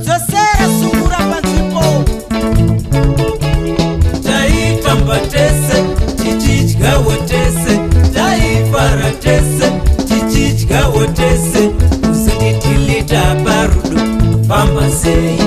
dzosera sungura panzipo taitamba tese tichidyawo tese taifara tese tichidyawo tese kuzonditilita parudo famba sei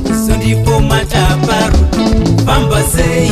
kuzondipomata parudo famba sei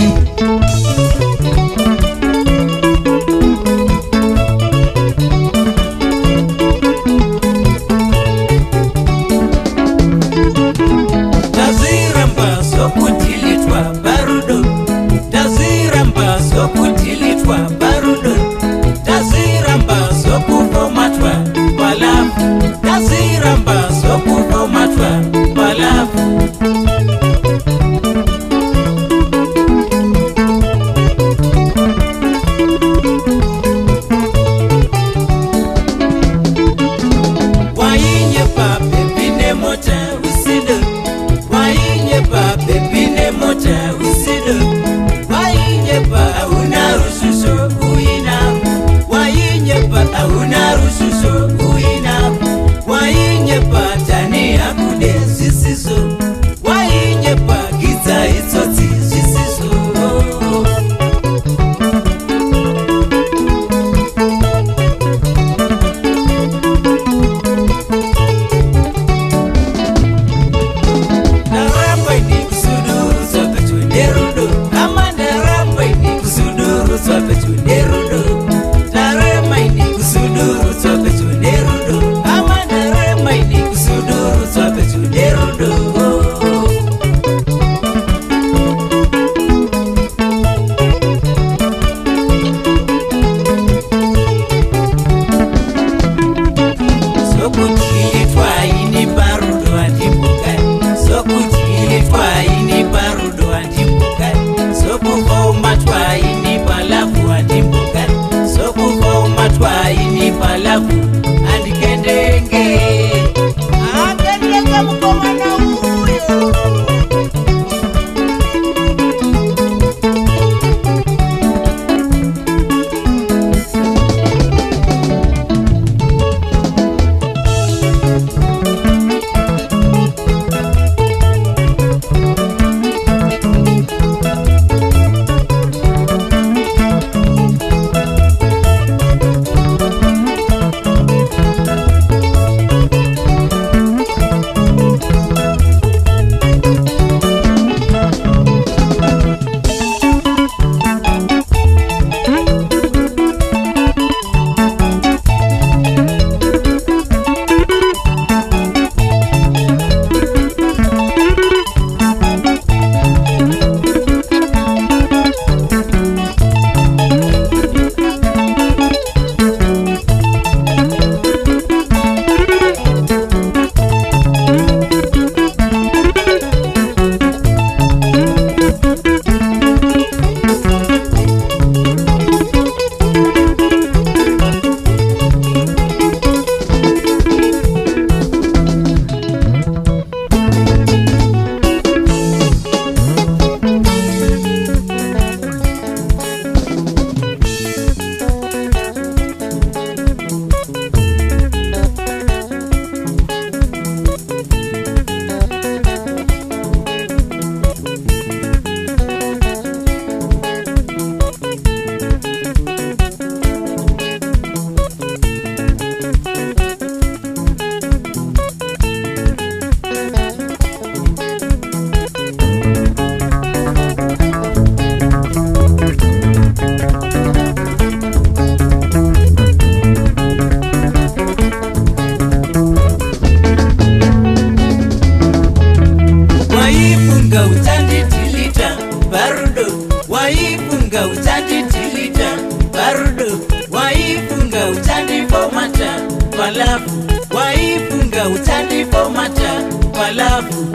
palafu waifunga utandi pomata palafu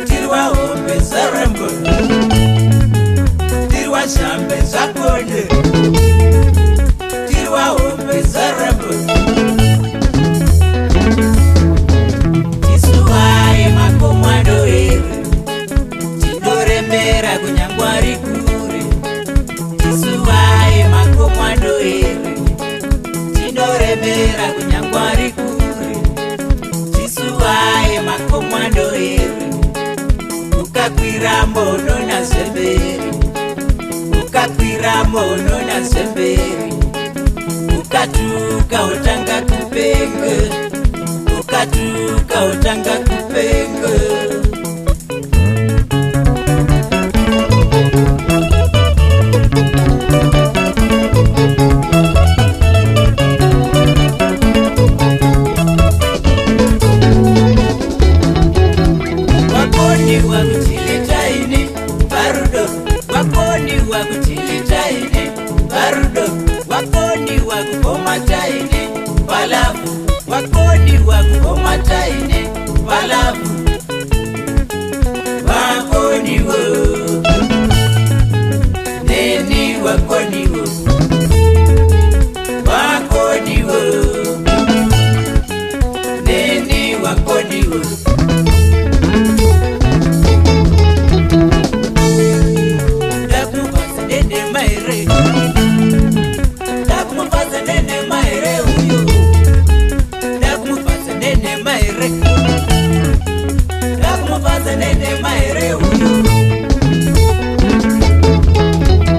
tirwa ombe zarembo tirwa shambe zakone tirwa ombe zarembo tisuwaye makomando ere tidoremera kunyangwari kure tisuwaye makomando ere tidoremera kunyangwari kure tisuwaye makomando ukakwira mono nazemberi, ukakwira mono nazemberi, ukatuka utanga kupenga, ukatuka utanga kupenga. Wakoni wakutilitaini barudo, wakoni wakutilitaini barudo, wakoni wakukomataini balafu, wakoni wakukomataini balafu. Wakoni wo neni, wakoni wo, wakoni wo neni, wakoni wo.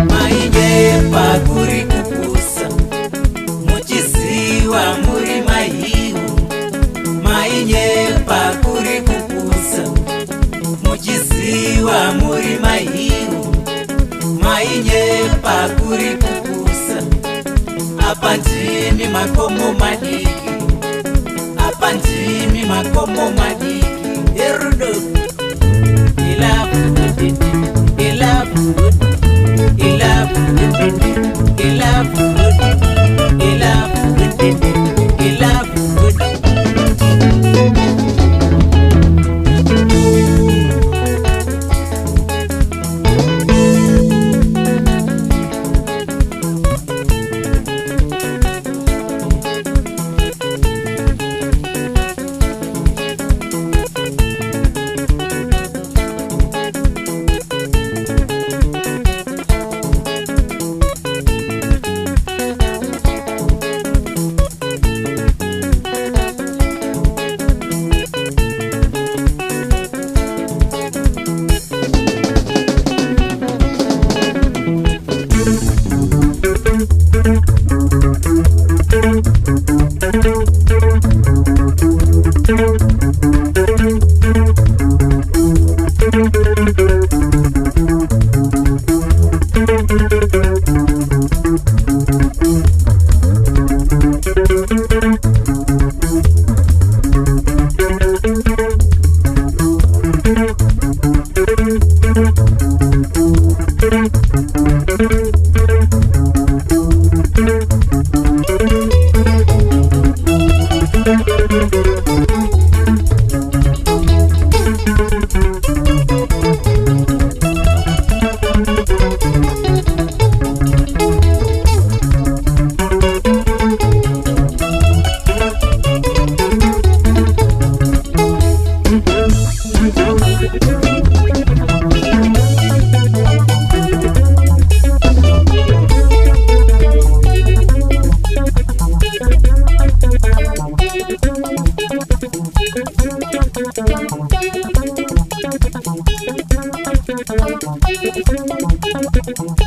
Mainye pakuri kupusa muchisiwa muri mahiu, mainye pakuri kupusa muchisiwa muri mahiu, mainye pakuri kupusa apa ndimi makomo madiki, apa ndimi makomo madiki. Erudo ilafu ilafu ilafu ilafu ilafu ilafu. Thank you.